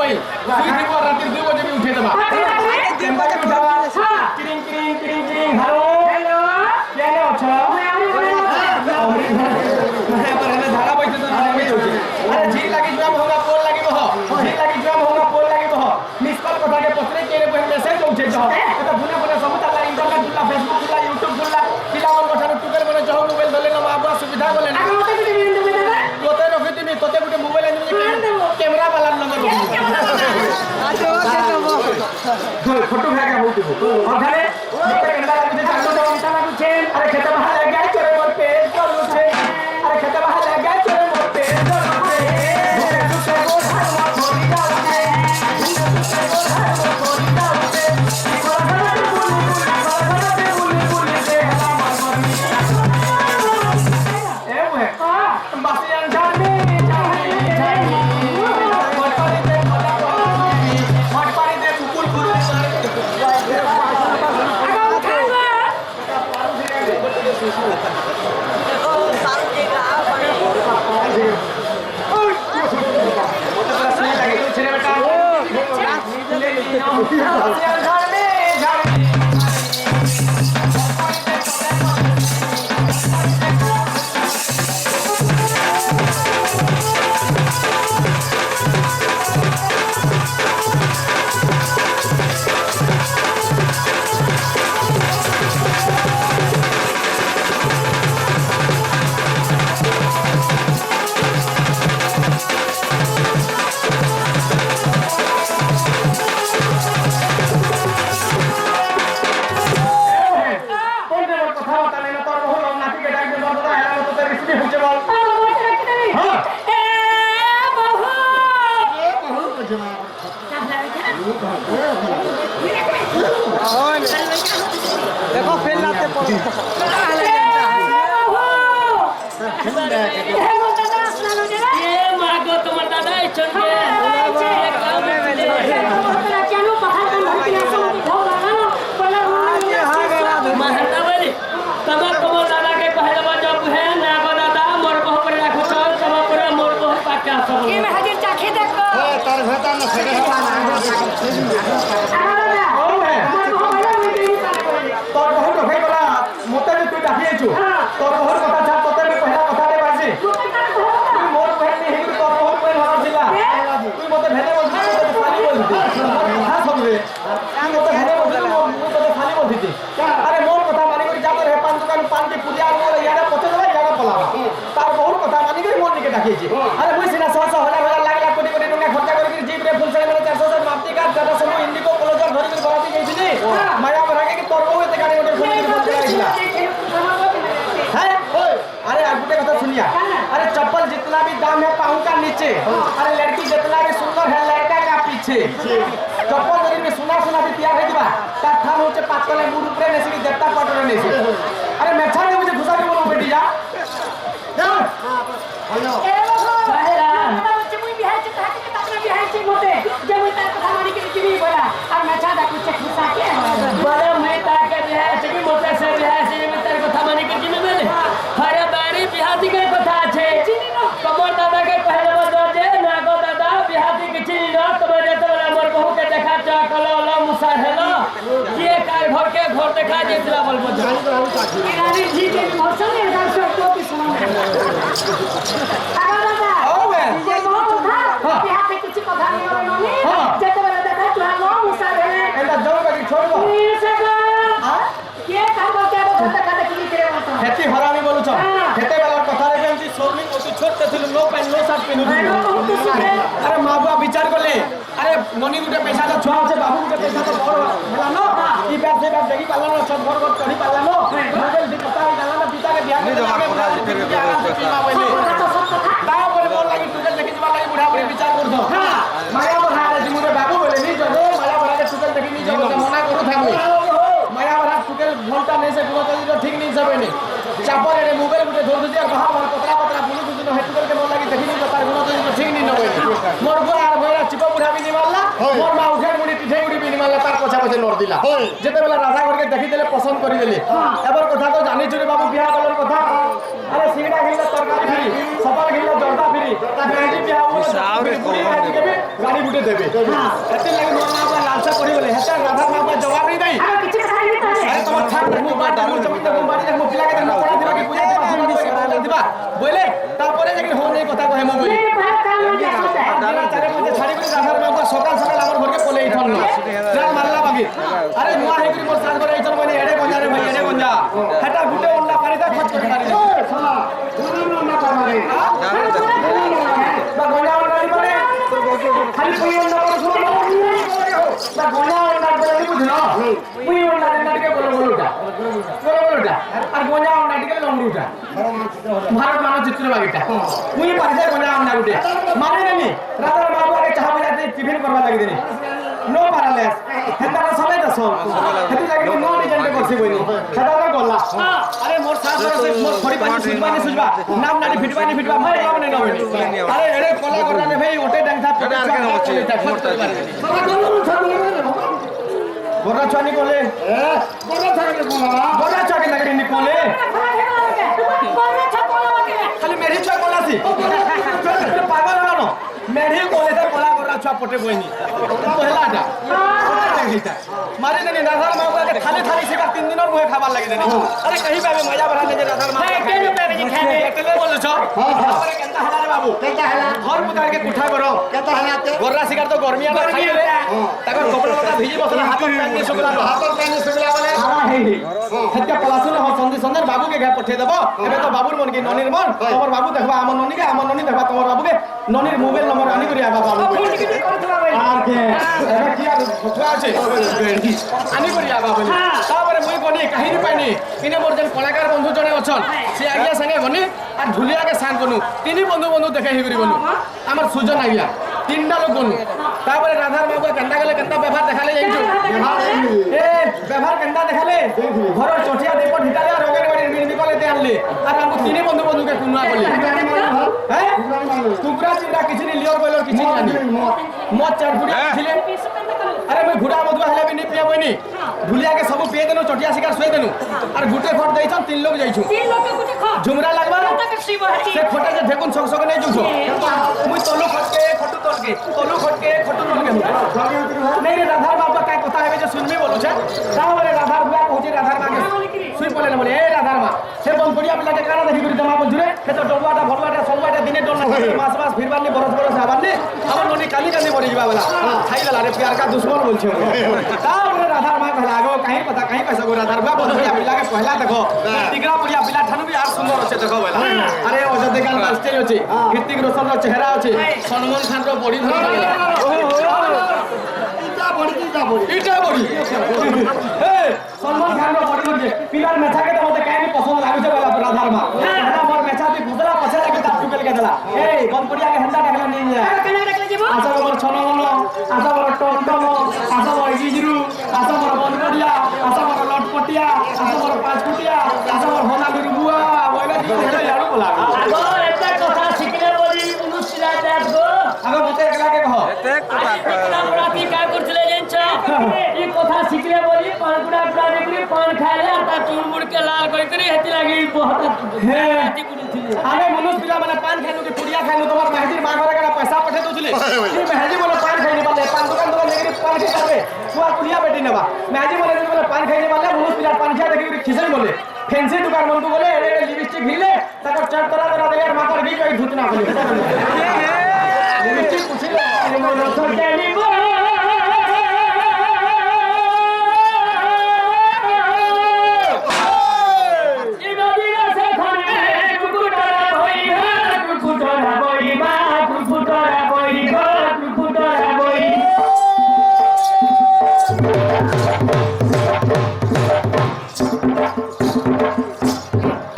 भाई सुई थी को रात 2 बजे भी उठे दबा 3 बजे उठावा क्रिंग क्रिंग क्रिंग क्रिंग हेलो हेलो केने अछो पर ने धारा बैठे तो नहीं होची अरे जी लागी जुआ होगा पोल लागी बह जी लागी जुआ होगा पोल लागी बह मिस कॉल कथा के पत्रे के मेसेज उठे छ तो बुने बुने सब ताला इंटरनेट खुला फेसबुक खुला यूट्यूब खुला पिला मन कथा टुकेल बने जहो मोबाइल धले ना बाबा सुविधा बोले ना तोते रखिति मी तोते गुटे मोबाइल आनि कैमरा वाला नंबर फोटो भागा होती और घरे मते कंडा लागुचे चालो जवंता लागुचे अरे खेत बाहर लग गया चोरे मोर पेट करूचे अरे खेत बाहर लग गया चोरे मोर पेट करूचे दुसे गोर हार मोर छोरी जाउचे दुसे गोर हार मोर छोरी जाउचे बुली बुली से हला मार ए वे बासियान जाने देखो फेल लाते पड़ो ये मागो तुम्हार दादा चल के ये काम में पता चलो पहाड़ का भूतिया समझ हो रहा ना पहले महंता वाली तब दादा के पहले बार जब है नागो दादा मोर को पर राखो चल तब पर मोर को पाका सब ये में हाजिर चाखे देखो तार भेता न सके तोर बहुत होई गला मते तू डाकिए छु तोर बहुत कथा छ तोते में पहला कथा रे बाजी तू मोर पहले हे तोर बहुत कोई हरा छिला तू मते भेले बोल खाली बोल हां सब रे तू मते भेले बोल मु तो खाली बोल थी अरे मोर कथा मानी कर जातो रे पान दुकान पान के पूजा मोर याडा पते दला याडा पलावा तार बहुत कथा मानी कर मोर निके डाकिए छी अरे मुई सिना 100 हजार लाख लाख कोटी कोटी टका खर्चा करके जीप रे फुल साइज में 400 से मापती का दादा सब इंडिको क्लोजर धरि कर बराती गईथि माया भरा के तोर बहुत एते गाड़ी मोटर खोली अरे आगुटे कथा सुनिया अरे चप्पल जितना भी दाम है पाँव का नीचे अरे लड़की जितना भी सुंदर है लड़का का पीछे चप्पल जरी में सुना सुना भी तैयार है दिबा ता थान होचे पातले मुड़ ऊपर नेसी की देवता पटरे नेसी अरे मेछा ने मुझे घुसा के बोलो बेटी जा हेलो ए बाबा बच्चे मुई बिहार से ताके के ताकना बिहार से मोटे जब मैं तार कथा मारी के की बोला और मेछा दा कुछ घुसा के बड़े मैं ताके बिहार से की मोटे से बिहार से मैं तार कथा मारी के की बोले हरे बारी बिहाती के कथा छे कमर दादा के पहले बदो जे नागो दादा बिहाती के चिनी न तबे जे तबे मोर बहू के देखा चा कलो लो मुसा हेलो ये कार घर के घर देखा जे दिला बोल बजा रानी जी के मौसम में हजार से टोपी सुना आगा दादा ओ बे जे बहुत था बिहाती के किसी कथा नहीं होनी जे तबे देखा चा लो मुसा हेले एटा जरूर बाकी छोड़बो से हां के कहबो के खाता खाता की करे मत खेती हरामी बोलु छ खेते वाला कथा रे जेंति सोमी ओती छोटे थिल नो पैन नो शर्ट पिनु अरे मां बाप विचार करले अरे ननी गुटे पैसा तो छुआ छे बाबू गुटे पैसा तो बड़ होला न ई बात से बात देखि पाला न सब घर घर चढ़ी पाला न मोबाइल से पता है डाला न पिता के बियाह में ता पर बोल लागी तुके देखि जबा लागी बुढ़ा बुढ़ी विचार कर दो माया बहा रे जिमुरे बाबू बोले नी जबो माया बहा के तुके देखि नी जबो मना करू थामु माया बहा तुके भोलता नहीं से गुनो तो ठीक नहीं सबे नी चापर रे मोबाइल गुटे धर दे और बाहर पतला पतला बुलू बुलू न हेतु करके बोल लागी देखि नी तार गुनो तो ठीक नहीं नबे मोर बुआ आर भैया चिपा बुढ़ा भी नी मारला मोर मां उठे मुड़ी पिठे गुडी भी नी मारला तार पछा पछे नोट दिला जेते बेला राजा घर के देखि देले पसंद करि देले एबर कथा तो जानि छुरी बाबू बियाह कलर कथा अरे सिंगड़ा घिला तरकारी फिरी सफल घिला जर्दा फिरी କହିନି ମେହେନ୍ଦି ବିହା ଗାଡ଼ି ଗୁଟେ ଦେବେ ଏତେ ଲାଗି ନୂଆ ମା ବାପା ଲାଲସା ପଡ଼ିଗଲେ ହେତା ରାଧା ମା ବାପା ଜବାବ ନେଇ ଦେଇ ଆରେ ତମ ଛାଡ଼ ମୁଁ ବାଟ ମୁଁ ଚମିତେ ମୁଁ ବାଡ଼ି ମୁଁ ପିଲାକେ ଦେଖ ପড়া দিবা কি পূজা দিবা বলে তারপরে দেখি হো নেই কথা কহে মো বলি চারে মধ্যে ছাড়ি করে রাধার মা বাপা সকাল সকাল আমার ঘরকে পলে ইঠন না যার মারলা বাকি আরে নূয়া হেকরি মোর সাথ করে ইঠন মানে এড়ে গঞ্জা রে ভাই এড়ে গঞ্জা হেটা গুটে অন্ডা পারিতা খরচ করে মারি শালা দুনো অন্ডা পারে বা গঞ্জা অন্ডা পারে খালি কই অন্ডা করে শুনো বা গঞ্জা অন্ডা করে বুঝলো কই অন্ডা কে বলো বলোটা আর গঞ্জা অন্ডা কে লম্বুটা ভারত মানচিত্র বাগিটা মুই পারিছে গঞ্জা অন্ডা গুটে মানে নেনি রাধার বাবু আগে চাহা বজাতে টিফিন করবা লাগি দেনি নো পারালেস হেতা সবাই দছ হেতি লাগি নো ডিজাইনটা করছি বইনি হেতা তো গল্লা আরে মোর সাথ করে মোর খড়ি পানি সুজবা নাম নাಡಿ ফিটবা মোর নাম নাই নবে আরে এরে কলা করলে ভাই ওটে ডাংথা ফটো বড় ছানি বলে বড় ছানি লাগি নি কোলে খালি মেরি ছয় কলাসি পাগল হলো মেরি কোলে তা কলা করা ছয় পটে বইনি পহলাটা मारे देनी राधार माँ को खाली थाली से का 3 दिन और मुहे खाবার লাগি দেনি আরে কহি পাবে মজা বরানে যে রাধার মাँ के रुपए में खाबे केले बोल छ अरे केनता हला रे बाबू केनता हला घर मुतार के कुठा करो केनता हला गोररा शिकार तो गर्मिया ना खाई रे ताकर कपड़ा लता भिजी बसला हाथ पैन के सुगला बोले हां हे हत्या पलासु न हो संदर बाबू के घर पठे देबो एबे तो बाबूर मन के ननीर मन तोर बाबू देखबा हमर ननी के हमर ननी देखबा तोर बाबू के ननीर मोबाइल नंबर आनी करी आबा बाबू আর কে এবে কি আর ফটো আছে আনি করি আবা বলি তারপরে মই কোনি কাহিনী পাইনি কিনে মোর যেন কলাকার বন্ধু জনে অছন সে আইয়া সঙ্গে গনি আর ঢুলিয়াকে সান কনু তিনি বন্ধু দেখে হি করি গনু আমার সুজন আইয়া তিনটা লোক গনু তারপরে রাধার বাবু কেনটা গেলে কেনটা ব্যবহার দেখালে যাইছো এ ব্যবহার কেনটা দেখালে ঘর চটিয়া দেব ঢিটালে আর রগের বাড়ির মিলবি কলেতে আনলে আর আমু তিনি বন্ধুকে কুনুয়া বলি হ্যাঁ টুকরা চিন্তা কিছু নি লিওর বইলর কিছু জানি মদ চার গুড়ি ছিলে अरे मैं घुड़ा मधुआ हले भी नहीं पिया बनी ढुलिया के सब पिए देनु चटिया शिकार सुए देनु और गुटे खट देइछन 3 लोग जाइछु 3 लोग के गुटे खट झुमरा लागबा से खोटा जे ढेकुन सक सक नहीं जुछो मुई तलु खटके खटु तलके तलु खटके खटु तलके नहीं रे राधार बाबा काय कथा हेबे जे सुनबी बोलु छे तावरे राधार बुआ कहूची राधार मागे सुई बोले न बोले ए राधार मा से बन पड़िया पिला के काना देखि गुरी जमा बजुरे से तो डलवाटा भलवाटा सबवाटा दिने डल ना मास फिरबानी बरस आबानी हमर ननी काली काली मरि जिबा वाला खाई ला रे प्यार का दुश्मन बोल छे तावरे राधार मा कहला गो कहीं पता कहीं पैसा गो राधार बुआ बजुरिया पिला के पहला देखो टिकरा पड़िया पिला ठानु भी आर सुंदर আছে देखो वाला अरे अयोध्या गान स्टेज আছে ऋतिक रोशन रो चेहरा আছে सलमान खान रो बॉडी धर इटा बॉडी ए सलमान खान रो बॉडी धर पिलार मेछा के तो मते काहे नहीं पसंद लागु छे वाला राधार मा ना मोर मेछा भी भुसरा पछे लागे ता टुकेल के देला ए बन पड़िया के हंदा देखला नहीं जा केना देखले जेबो आशा मोर छनमन आशा मोर टमटम आशा मोर जिजरू आशा मोर बन पड़िया आशा मोर लटपटिया आशा मोर पाँचकुटिया आशा मोर होना गुरु बुआ बोला जी हेला यारो बोला আগো এটা কথা শিখলে বলি মুনুষিলা দেখ গো আগো মতে একলা के कह এতে কথা রাতি কাজ করছিলে জানছ এই কথা শিখলে বলি পানকুড়া প্রাণী করে পান খাইলে আর তা চুরমুড় के লাল কই করে হেতি লাগি বহুত রাতি গুলিছিলে আরে মনুষ পিলা মানে পান খাইनु के पुड़िया खाइनु তোমার মেহেদির মা ঘরে কেনা पैसा पठे दोছিলে এই মেহেদি বলে পান খাইনি বলে পান দোকান নেগরি পান খাই যাবে তুয়া পুড়িয়া বেটি নেবা মেহেদি বলে পান খাইনি বলে মনুষ পিলা পান খাই দেখি খিসেল বলে ফেন্সি দোকান মনকু বলে এরে লিপস্টিক ভিলে তাকে চার তরা দেলে আর মাথার গি কই ধুতনা বলে লিপস্টিক পুছিলে মন সরকারি বড়